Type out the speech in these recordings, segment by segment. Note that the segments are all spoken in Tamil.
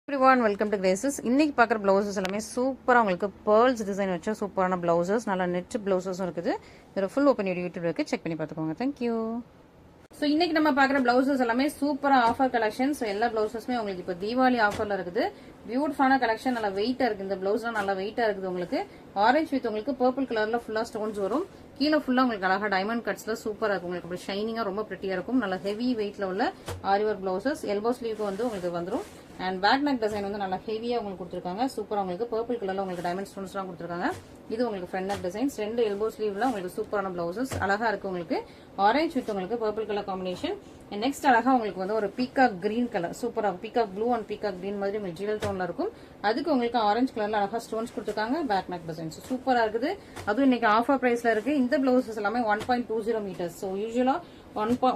everyone, welcome to Graces. இன்னைக்கு பார்க்குற ப்ளவுசஸ் எல்லாமே சூப்பராக உங்களுக்கு பேர்ல்ஸ் டிசைன் வச்ச சூப்பரான ப்ளவுசஸ், நல்லா நெட் ப்ளவுசஸும் இருக்குது. இதோட ஃபுல் ஓப்பன் யூடியூப் இருக்கு, செக் பண்ணி பார்த்துக்கோங்க. தேங்க்யூ. ஸோ இன்னைக்கு நம்ம பார்க்குற ப்ளவுசஸ் எல்லாமே சூப்பராக ஆஃபர் கலெக்ஷன். ஸோ எல்லா ப்ளவுசஸுமே உங்களுக்கு இப்போ தீபாவளி ஆஃபர்ல இருக்குது. பியூட்டிஃபுல்லான கலெக்ஷன், நல்லா வெயிட்டா இருக்கு. இந்த ப்ளவுஸ்லாம் நல்லா வெயிட்டா இருக்குது. உங்களுக்கு ஆரஞ்சு வித் உங்களுக்கு பர்பிள் கலர்ல ஃபுல்லா ஸ்டோன்ஸ் வரும். கீழே ஃபுல்லா உங்களுக்கு அழகா டைமண்ட் கட்ஸ்ல சூப்பரா இருக்கும். உங்களுக்கு அப்படி ஷைனிங்கா ரொம்ப பிரிட்டியா இருக்கும். நல்ல ஹெவி வெயிட்ல உள்ள ஆரி ஒர்க் ப்ளவுசஸ். எல்போ ஸ்லீவ்க்கு வந்து உங்களுக்கு வந்துடும். அண்ட் பேக் நெக் டிசைன் வந்து நல்லா ஹெவியா உங்களுக்கு கொடுத்துருக்காங்க. சூப்பரா உங்களுக்கு பர்பிள் கலர்ல உங்களுக்கு டைமண்ட் ஸ்டோன்ஸ் எல்லாம் கொடுத்துருக்காங்க. இது உங்களுக்கு ஃப்ரண்ட் நெக் டிசைன்ஸ். ரெண்டு எல்போ ஸ்லீவ்ல உங்களுக்கு சூப்பரான ப்ளவுசஸ் அழகா இருக்கு. உங்களுக்கு ஆரஞ்சு வித் உங்களுக்கு பர்பிள் கலர் காம்பினேஷன். நெக்ஸ்ட் அழகா உங்களுக்கு வந்து ஒரு பீகாக் கிரீன் கலர் சூப்பரா peacock blue and peacock green மாதிரி உங்களுக்கு ஜீவல் டோன்ல இருக்கும். அதுக்கு உங்களுக்கு ஆரஞ்சு கலர்ல அழகா ஸ்டோன்ஸ் கொடுத்துருக்காங்க. பேக் நெக் டிசைன்ஸ் சூப்பரா இருக்குது. அதுவும் இன்னைக்கு ஆஃபர் பிரைஸ்ல இருக்கு. இந்த பிளவுசஸ் எல்லாமே 1.20 மீட்டர்ஸ். ஸோ யூஸ்வலா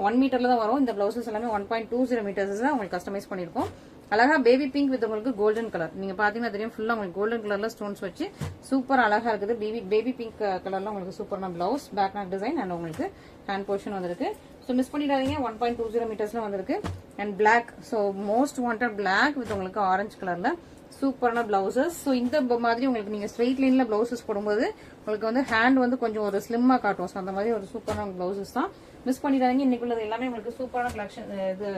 1 மீட்டர்ல தான் வரும். இந்த பிளவுசஸ் எல்லாமே 1.20 மீட்டர்ஸ் தான் உங்களுக்கு கஸ்டமைஸ் பண்ணிருக்கோம். அழகா பேபி பிங்க் வித் உங்களுக்கு கோல்டன் கலர். நீங்க பாத்தீங்கன்னா தெரியும், ஃபுல்லா உங்களுக்கு கோல்டன் கலர்ல ஸ்டோன்ஸ் வச்சு சூப்பர் அழகா இருக்குது. பேபி பிங்க் கலர்ல உங்களுக்கு சூப்பரான blouse, back neck design and உங்களுக்கு ஹேண்ட் போர்ஷன் வந்திருக்கு. ஸோ மிஸ் பண்ணிடாதீங்க. 1.20 மீட்டர்ஸ்ல வந்திருக்கு. And black, so most wanted black with உங்களுக்கு ஆரஞ்சு கலர்ல சூப்பரான பிளவுசஸ். ஸோ இந்த மாதிரி உங்களுக்கு நீங்க ஸ்ட்ரெயிட் லைன்ல பிளவுசஸ் போடும்போது உங்களுக்கு வந்து ஹேண்ட் வந்து கொஞ்சம் ஒரு ஸ்லிம்மா காட்டும். ஸோ அந்த மாதிரி ஒரு சூப்பரான பிளவுசஸ் தான். மிஸ் பண்ணிடாதீங்க. இன்னைக்குள்ளது எல்லாமே உங்களுக்கு சூப்பரான கலெக்ஷன். இது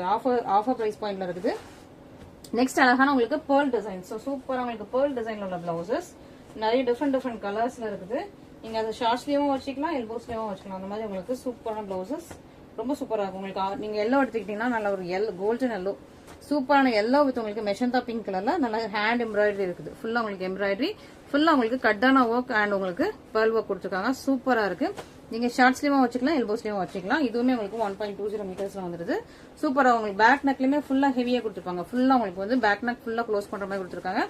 ஆஃபர் பிரைஸ் பாயிண்ட்ல இருக்குது. நெக்ஸ்ட் அழகான உங்களுக்கு பேர்ல் டிசைன். ஸோ சூப்பராக உங்களுக்கு பேர்ல் டிசைன்ல உள்ள பிளவுசஸ் நிறைய டிஃப்ரெண்ட் கலர்ஸ்ல இருக்குது. நீங்க அது ஷார்ட்ஸ்லயும் வச்சுக்கலாம், எல்போஸ்லயும் வச்சுக்கலாம். அந்த மாதிரி உங்களுக்கு சூப்பரான பிளவுசஸ் ரொம்ப சூப்பரா இருக்கும். உங்களுக்கு நீங்க எல்லோ எடுத்துக்கிட்டீங்கன்னா நல்ல ஒரு கோல்டன் எல்லோ, சூப்பரான எல்லோ வித் உங்களுக்கு மெஷந்தா பிங்க் கலர்ல நல்ல ஹேண்ட் எம்ப்ராய்டரி இருக்குது. ஃபுல்லா உங்களுக்கு எம்ப்ராய்டரி, ஃபுல்லா உங்களுக்கு கட்டான ஒர்க் அண்ட் உங்களுக்கு பேர்ல் ஒர்க் கொடுத்துருக்காங்க. சூப்பரா இருக்கு. நீங்க ஷார்ட்ஸ்லயும் வச்சுக்கலாம், எல்போஸ்லயும் வச்சுக்கலாம். இதுவுமே உங்களுக்கு 1.20 மீட்டர்ஸ்ல வந்துருது. சூப்பரா உங்களுக்கு பேக் நெக்லயுமே ஃபுல்லா ஹெவியா கொடுத்துருப்பாங்க. ஃபுல்லா உங்களுக்கு வந்து பேக் நெக் ஃபுல்லா க்ளோஸ் பண்ற மாதிரி கொடுத்துருக்காங்க.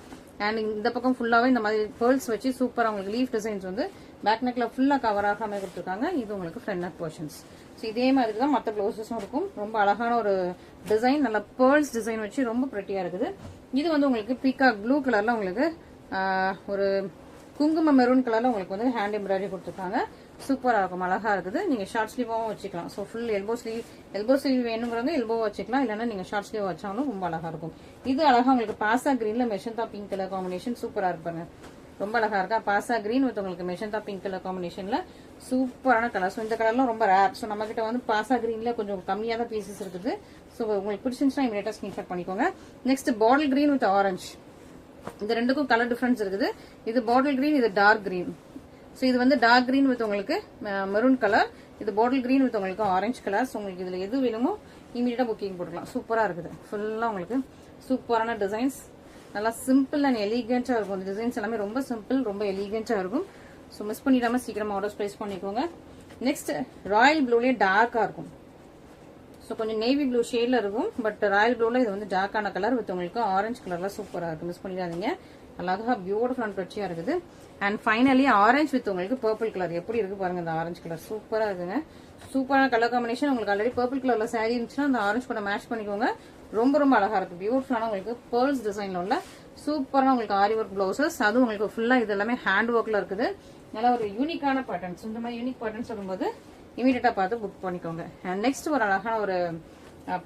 அண்ட் இந்த பக்கம் ஃபுல்லாவே இந்த மாதிரி பேர்ல்ஸ் வச்சு சூப்பரா உங்களுக்கு லீஃப் டிசைன்ஸ் வந்து பேக் நெக்ல ஃபுல்லா கவர் ஆகிற மாதிரி கொடுத்துருக்காங்க. இது உங்களுக்கு ஃப்ரண்ட் நெக் போர்ஷன்ஸ். ஸோ இதே மாதிரி தான் மற்ற பிளவுசஸும் இருக்கும். ரொம்ப அழகான ஒரு டிசைன், நல்ல பேர்ல்ஸ் டிசைன் வச்சு ரொம்ப பிரிட்டியா இருக்குது. இது வந்து உங்களுக்கு பீகாக் ப்ளூ கலர்ல உங்களுக்கு ஒரு குங்கும மெரூன் கலர்ல உங்களுக்கு வந்து ஹேண்ட் எம்ப்ராய்டரி கொடுத்துருக்காங்க. சூப்பரா இருக்கும், அழகா இருக்குது. நீங்க ஷார்ட் ஸ்லீவாவும் வச்சுக்கலாம். ஸோ ஃபுல் எல்போ ஸ்லீவ் வேணுங்கிறவங்க எல்போ வச்சுக்கலாம், இல்லைன்னா நீங்க ஷார்ட் ஸ்லீவ் வச்சாலும் ரொம்ப அழகா இருக்கும். இது அழகா உங்களுக்கு பாசா கிரீன்ல மெஷந்தா பிங்க் கலர் காம்பினேஷன் சூப்பரா இருப்பாங்க. ரொம்ப அழகா இருக்கா. பாசா கிரீன் வித் உங்களுக்கு மெஷந்தா பிங்க் கலர் காம்பினேஷன்ல சூப்பரான கலர். ஸோ இந்த கலர்லாம் ரொம்ப ரேர். ஸோ நம்ம கிட்ட வந்து பாசா கிரீன்ல கொஞ்சம் கம்மியா தான் பீசஸ் இருக்குது. ஸோ உங்களுக்கு பிடிச்சிருந்துச்சுன்னா இமீடியட்டா ஸ்கிரீன்ஷாட் பண்ணிக்கோங்க. Next bottle green with orange. இந்த ரெண்டுக்கும் கலர் டிஃபரன்ஸ் இருக்குது. இது பாட்டில் கிரீன், இது டார்க் கிரீன். ஸோ இது வந்து டார்க் கிரீன் வித் உங்களுக்கு மெரூன் கலர், இது பாட்டில் கிரீன் வித் உங்களுக்கு ஆரஞ்சு கலர். ஸோ உங்களுக்கு இதுல எது வேணுமோ இமீடியட்டா புக்கிங் போட்டுக்கலாம். சூப்பரா இருக்குது. ஃபுல்லா உங்களுக்கு சூப்பரான டிசைன்ஸ், நல்லா சிம்பிள் அண்ட் எலிகென்ட்டா இருக்கும். இந்த டிசைன்ஸ் எல்லாமே ரொம்ப சிம்பிள், ரொம்ப எலிகென்ட்டா இருக்கும். ஸோ மிஸ் பண்ணிடாம சீக்கிரமா ஆர்டர்ஸ் பிளேஸ் பண்ணிக்கோங்க. நெக்ஸ்ட் ராயல் ப்ளூலயே டார்க்கா இருக்கும். ஸோ கொஞ்சம் நேவி ப்ளூ ஷேட்ல இருக்கும். பட் ராயல் ப்ளூல இது வந்து டார்க்கான கலர் வித் உங்களுக்கு ஆரஞ்சு கலர்ல சூப்பரா இருக்கு. மிஸ் பண்ணிடாதீங்க. அழகா பியூட்டிஃபுல் அண்ட் பிரச்சியா இருக்குது. அண்ட் ஃபைனலி ஆரஞ்சு வித் உங்களுக்கு பர்பிள் கலர் எப்படி இருக்கு பாருங்க. இந்த ஆரஞ்சு கலர் சூப்பரா இருக்குங்க. சூப்பரான கலர் காம்பினேஷன். உங்களுக்கு ஆல்ரெடி பர்பிள் கலர்ல சாரி இருந்துச்சுன்னா அந்த ஆரஞ்சு கூட மேட்ச் பண்ணிக்கோங்க. ரொம்ப ரொம்ப அழகா இருக்கு. பியூட்டிஃபுல்லான உங்களுக்கு பேர்ல்ஸ் டிசைன்ல உள்ள சூப்பரான உங்களுக்கு ஆரி ஒர்க் பிளவுசஸ். அதுவும் உங்களுக்கு ஃபுல்லா இது எல்லாமே ஹேண்ட் ஒர்க்ல இருக்குது. நல்ல ஒரு யூனிக்கான பேட்டர்ன்ஸ். இந்த மாதிரி யூனிக் பேட்டர்ன்ஸ் வரும்போது இமீடியட்டா பார்த்து புக் பண்ணிக்கோங்க. அண்ட் நெக்ஸ்ட் ஒரு அழகான ஒரு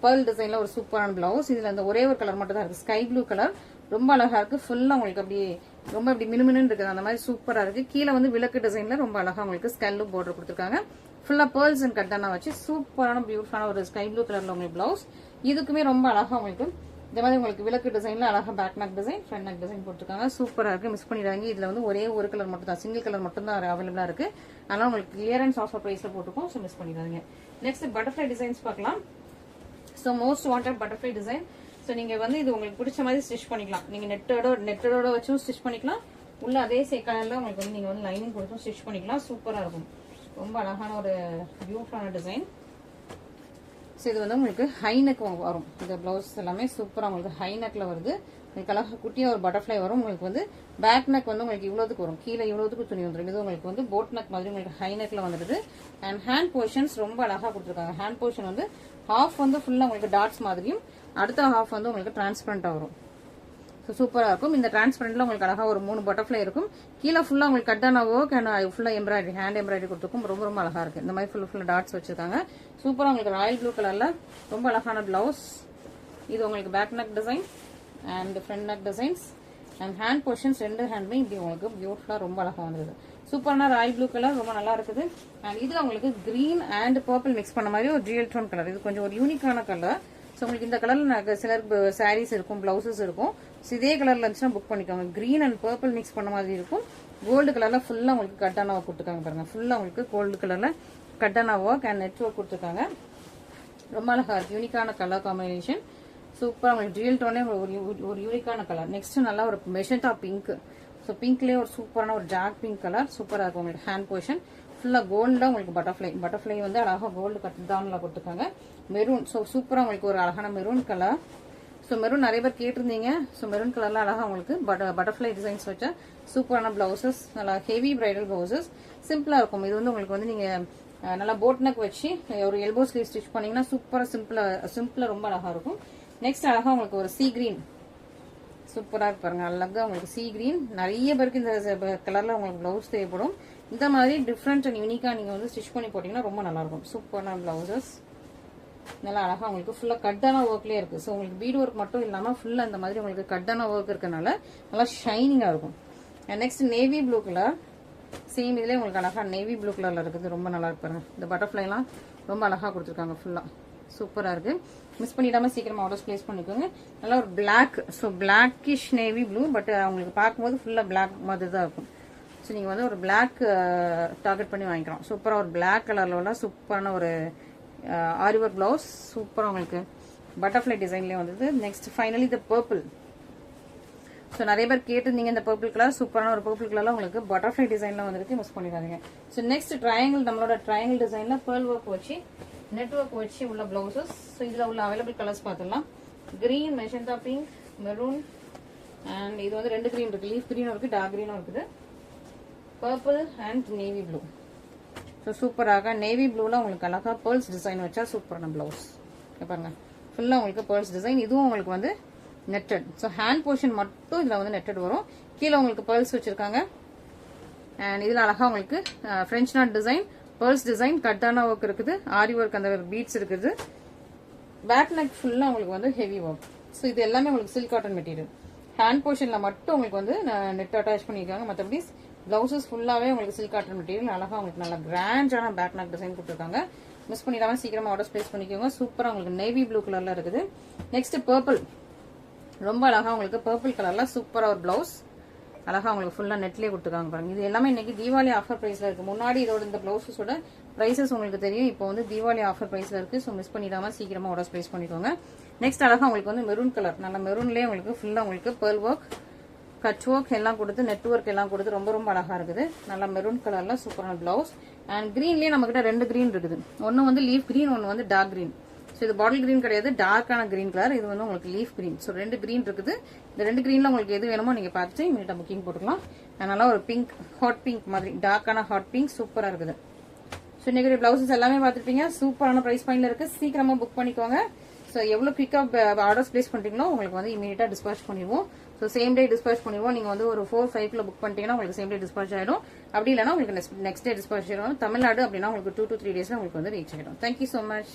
பேர்ல் டிசைன்ல ஒரு சூப்பரான பிளவுஸ். இதுல அந்த ஒரே ஒரு கலர் மட்டும் தான் இருக்கு, ஸ்கை ப்ளூ கலர். ரொம்ப அழகா இருக்கு. ஃபுல்லா உங்களுக்கு அப்படியே ரொம்ப அப்படி மினுமினு இருக்குது. அந்த மாதிரி சூப்பரா இருக்கு. கீழே வந்து விளக்கு டிசைன்ல ரொம்ப அழகா உங்களுக்கு ஸ்கல்லு பார்டர் கொடுத்துருக்காங்க. ஃபுல்லா பேர்ல்ஸ் அண்ட் கட்டானா வச்சு சூப்பரான பியூட்டிஃபுல்லான ஒரு ஸ்கை ப்ளூ கலர்ல உங்களுக்கு பிளவுஸ். இதுக்குமே ரொம்ப அழகா உங்களுக்கு இந்த மாதிரி உங்களுக்கு விளக்கு டிசைன்ல அழகா back neck design, front neck design போட்டுருக்காங்க. சூப்பரா இருக்கு. மிஸ் பண்ணிடுறாங்க. இதுல வந்து ஒரே ஒரு கலர் மட்டும் தான், சிங்கிள் கலர் மட்டும் தான் அவைலபிளா இருக்கு. அதனால உங்களுக்கு கிளியரன்ஸ் ஆஃபர் பிரைஸ்ல போட்டுருக்கோம். ஸோ மிஸ் பண்ணிடுறாங்க. நெக்ஸ்ட் பட்டர்ஃபிளை டிசைன்ஸ் பார்க்கலாம். So most wanted butterfly design. So நீங்க வந்து இது உங்களுக்கு பிடிச்ச மாதிரி ஸ்டிச் பண்ணிக்கலாம். நீங்க நெட்டோட வச்சும் ஸ்டிச் பண்ணிக்கலாம். உள்ள அதே கலர்ல உங்களுக்கு வந்து நீங்க வந்து லைனிங் கொடுத்தும் ஸ்டிச் பண்ணிக்கலாம். சூப்பரா இருக்கும். ரொம்ப அழகான ஒரு பியூட்டிஃபுல்லான டிசைன். ஸோ இது வந்து உங்களுக்கு ஹை நெக் வரும். இந்த பிளவுஸ் எல்லாமே சூப்பரா உங்களுக்கு ஹை நெக்ல வருது. உங்களுக்கு அழகா குட்டியா ஒரு பட்டர்ஃபிளை வரும். உங்களுக்கு வந்து பேக் நெக் வந்து உங்களுக்கு இவ்வளவுக்கு வரும், கீழே இவ்வளவுக்கு துணி வந்துடும். இது உங்களுக்கு வந்து போட் நெக் மாதிரி உங்களுக்கு ஹை நெக்ல வந்துடுது. அண்ட் ஹேண்ட் போர்ஷன்ஸ் ரொம்ப அழகா கொடுத்துருக்காங்க. ஹேண்ட் போர்ஷன் வந்து ஹாஃப் வந்து ஃபுல்லா உங்களுக்கு டாட்ஸ் மாதிரியும், அடுத்த ஹாஃப் வந்து உங்களுக்கு டிரான்ஸ்பரண்டா வரும். ஸோ சூப்பரா இருக்கும். இந்த டிரான்ஸ்பரண்ட்ல உங்களுக்கு அழகா ஒரு 3 பட்டர்ஃபிளை இருக்கும். கீழே ஃபுல்லா உங்களுக்கு கட்டான ஒர்க் அண்ட் ஃபுல்லா எம்ப்ராய்டரி, ஹேண்ட் எம்ப்ராய்டரி கொடுத்துருக்கும். ரொம்ப ரொம்ப அழகா இருக்கு. இந்த மாதிரி ஃபுல்லா டாட்ஸ் வச்சிருக்காங்க. சூப்பரா உங்களுக்கு ராயல் ப்ளூ கலர்ல ரொம்ப அழகான பிளவுஸ். இது உங்களுக்கு back neck design and front neck designs and hand portions ரெண்டு ஹேண்டுமே இப்படி உங்களுக்கு பியூட்டிஃபுல்லா ரொம்ப அழகா வந்தது. சூப்பரான ராயல் ப்ளூ கலர் ரொம்ப நல்லா இருக்குது. அண்ட் இதுல உங்களுக்கு கிரீன் அண்ட் பர்பிள் மிக்ஸ் பண்ண மாதிரி ஒரு ஜிஎல் டோன் கலர். இது கொஞ்சம் ஒரு யூனிக்கான கலர். ஸோ உங்களுக்கு இந்த கலர்ல சிலருக்கு சாரீஸ் இருக்கும், பிளவுசஸ் இருக்கும். ஸோ இதே கலர்ல இருந்துச்சுன்னா புக் பண்ணிக்கோங்க. கிரீன் அண்ட் பர்பிள் மிக்ஸ் பண்ண மாதிரி இருக்கும். கோல்டு கலர்ல ஃபுல்லா உங்களுக்கு கட்டானா ஒர்க் கொடுத்துருக்காங்க பாருங்க. ஃபுல்லா உங்களுக்கு கோல்டு கலர்ல கட்டானா ஒர்க் அண்ட் நெட் ஒர்க் கொடுத்துருக்காங்க. ரொம்ப அழகா இருக்கு. யூனிக்கான கலர் காம்பினேஷன். சூப்பரா உங்களுக்கு ஜிஎல் டோனே ஒரு யூனிக்கான கலர். நெக்ஸ்ட் நல்லா ஒரு மெஜந்தா பிங்க். ஸோ பிங்க்லேயே ஒரு சூப்பரான ஒரு டார்க் பிங்க் கலர் சூப்பரா இருக்கும். உங்களுக்கு ஹேண்ட் போர்ஷன் ஃபுல்லா கோல்டா உங்களுக்கு பட்டர்ஃபிளை வந்து அழகா கோல்டு கட் டவுன்ல கொடுத்துருக்காங்க. மெரூன். ஸோ சூப்பரா உங்களுக்கு ஒரு அழகான மெரூன் கலர். ஸோ மெரூன் நிறைய பேர் கேட்டிருந்தீங்க. ஸோ மெரூன் கலர்ல அழகா உங்களுக்கு பட்டர்ஃபிளை டிசைன்ஸ் வச்ச சூப்பரான பிளவுசஸ், நல்லா ஹெவி பிரைடல் பிளவுசஸ். சிம்பிளா இருக்கும். இது வந்து உங்களுக்கு வந்து நீங்க நல்லா போட் நெக் வச்சு ஒரு எல்போ ஸ்லீவ் ஸ்டிச் பண்ணீங்கன்னா சூப்பரா சிம்பிளா ரொம்ப அழகா இருக்கும். நெக்ஸ்ட் அழகா உங்களுக்கு ஒரு சீ கிரீன் சூப்பரா பாருங்க. அழகா உங்களுக்கு சீ கிரீன். நிறைய பேருக்கு இந்த கலர்ல உங்களுக்கு பிளவுஸ் தேவைப்படும். இந்த மாதிரி டிஃப்ரெண்ட் அண்ட் யூனிக்கா நீங்க வந்து ஸ்டிச் பண்ணி போட்டீங்கன்னா ரொம்ப நல்லா இருக்கும். சூப்பரான பிளவுசஸ் நல்லா அழகா உங்களுக்கு ஃபுல்லா கட்டான ஒர்க்லயே இருக்கு. ஸோ உங்களுக்கு பீட் ஒர்க் மட்டும் இல்லாம ஃபுல்லா இந்த மாதிரி உங்களுக்கு கட்டான ஒர்க் இருக்கனால நல்லா ஷைனிங்கா இருக்கும். Next navy blue colour. Same இதுல உங்களுக்கு அழகா நேவி ப்ளூ கலர்ல இருக்குது. ரொம்ப நல்லா இருக்கு பாருங்க. இந்த பட்டர்ஃபிளை எல்லாம் ரொம்ப அழகா கொடுத்துருக்காங்க. ஃபுல்லா சூப்பரா இருக்கு. மிஸ் பண்ணிடாம சீக்கிரமா ஆர்டர்ஸ் பிளேஸ் பண்ணிக்கோங்க. நல்லா ஒரு black. So blackish navy blue. But உங்களுக்கு பார்க்கும்போது ஃபுல்லா பிளாக் மாதிரி தான் இருக்கும். ஸோ நீங்க வந்து ஒரு பிளாக் டார்கெட் பண்ணி வாங்கிக்கலாம். சூப்பரா ஒரு பிளாக் கலர்ல உள்ள சூப்பரான ஒரு ஆரி ஒர்க் பிளவுஸ். சூப்பரா உங்களுக்கு பட்டர்ஃபிளை டிசைன்லயே வந்தது. நெக்ஸ்ட் ஃபைனலி த பர்பிள். ஸோ நிறைய பேர் கேட்டிருந்தீங்க இந்த பர்பிள் கலர். சூப்பரான ஒரு பர்பிள் கலர்ல உங்களுக்கு பட்டர்ஃபிளை டிசைன்ல வந்துருக்கு. மிஸ் பண்ணிடாதீங்க. So next triangle. நம்மளோட ட்ரையாங்கிள் டிசைன்ல பேர்ல் ஒர்க் வச்சு நெட் ஒர்க் வச்சு உள்ள பிளவுசஸ். ஸோ இதுல உள்ள அவைலபிள் கலர்ஸ் பார்த்துடலாம். Green, magenta pink, maroon and இது வந்து ரெண்டு கிரீன் இருக்கு. லீஃப் கிரீனும் இருக்கு, டார்க் கிரீனும் இருக்குது. Purple and navy blue. So சூப்பராக நேவி ப்ளூல உங்களுக்கு அழகா பேர்ல்ஸ் டிசைன் வச்சா சூப்பரான பிளவுஸ். பாருங்க ஃபுல்லா உங்களுக்கு பேர்ல்ஸ் டிசைன். இதுவும் உங்களுக்கு வந்து நெட்டட். ஸோ ஹேண்ட் போர்ஷன் மட்டும் இதுல வந்து நெட்டட் வரும். கீழே உங்களுக்கு பேர்ல்ஸ் வச்சிருக்காங்க. அண்ட் இதுல அழகா உங்களுக்கு French knot design, pearls design, கட்டானா ஒர்க் இருக்குது, ஆரி ஒர்க் அந்த பீட்ஸ் இருக்குது. பேக் நெக் ஃபுல்லா உங்களுக்கு வந்து ஹெவி ஒர்க். ஸோ இது எல்லாமே உங்களுக்கு சில்க் காட்டன் மெட்டீரியல். ஹேண்ட் போர்ஷன்ல மட்டும் உங்களுக்கு வந்து நெட் அட்டாச் பண்ணிருக்காங்க. மற்றபடி பிளவுசஸ் ஃபுல்லாவே உங்களுக்கு சில்க் காட்டன் மெட்டீரியல். அழகா உங்களுக்கு நல்லா கிராண்டான பேக் நெக் டிசைன் கொடுத்துருக்காங்க. மிஸ் பண்ணிடாம சீக்கிரமா ஆர்டர்ஸ் பிளேஸ் பண்ணிக்கோங்க. சூப்பரா உங்களுக்கு நேவி ப்ளூ கலர்ல இருக்குது. Next purple. ரொம்ப அழகா உங்களுக்கு பர்பிள் கலர்ல சூப்பரா ஒரு பிளவுஸ். அழகா உங்களுக்கு ஃபுல்லா நெட்லயே கொடுத்துருக்காங்க பாருங்க. இது எல்லாமே இன்னைக்கு தீபாவளி ஆஃபர் பிரைஸ்ல இருக்கு. முன்னாடி இதோட இந்த பிளவுஸஸோட பிரைசஸ் உங்களுக்கு தெரியும். இப்போ வந்து தீபாவளி ஆஃபர் பிரைஸ்ல இருக்கு. ஸோ மிஸ் பண்ணிடாம சீக்கிரமா ஆர்டர்ஸ் பிளேஸ் பண்ணிக்கோங்க. நெக்ஸ்ட் அழகா உங்களுக்கு வந்து மெரூன் கலர். நல்ல மெரூன்லயே உங்களுக்கு ஃபுல்லா உங்களுக்கு பேர்ல் ஒர்க், கட் ஒர்க் எல்லாம் கொடுத்து, நெட் ஒர்க் எல்லாம் கொடுத்து ரொம்ப ரொம்ப அழகா இருக்குது. நல்லா மெரூன் கலர்ல சூப்பரான பிளவுஸ். அண்ட் கிரீன்லயே நம்ம கிட்ட ரெண்டு கிரீன் இருக்குது. ஒன்னு வந்து லீஃப் கிரீன், ஒன்னு வந்து டார்க் கிரீன். ஸோ இது பாட்டில் கிரீன் கிடையாது, டார்க்கான கிரீன் கலர். இது வந்து உங்களுக்கு லீஃப் கிரீன். ஸோ ரெண்டு கிரீன் இருக்குது. இந்த ரெண்டு கிரீன்ல உங்களுக்கு எது வேணுமோ நீங்க பார்த்துட்டு இமீடியட்டா புக்கிங் போட்டுக்கலாம். அதனால ஒரு பிங்க், ஹாட் பிங்க் மாதிரி, டார்க்கான ஹாட் பிங்க் சூப்பரா இருக்குது. ஸோ இன்னைக்கு பிளவுசஸ் எல்லாமே பார்த்துருப்பீங்க. சூப்பரான பிரைஸ் பாயிண்ட்ல இருக்கு. சீக்கிரமா புக் பண்ணிக்கோங்க. ஸோ எவ்வளவு குயிக்கா ஆர்டர்ஸ் பிளேஸ் பண்ணிட்டீங்களோ உங்களுக்கு வந்து இமீடியட்டா டிஸ்பாச் பண்ணிடுவோம். ஸோ சேம் டே டிஸ்பாச் பண்ணிடுவோம். நீங்க வந்து ஒரு 4-5 புக் பண்ணிட்டீங்கன்னா உங்களுக்கு சேம் டே டிஸ்பாச் ஆயிடும். அப்படி இல்லைன்னா உங்களுக்கு நெக்ஸ்ட் டே டிஸ்பாச் ஆயிடும். தமிழ்நாடு அப்படின்னா உங்களுக்கு 2 to 3 days உங்களுக்கு வந்து ரீச் ஆயிடும். Thank you so much.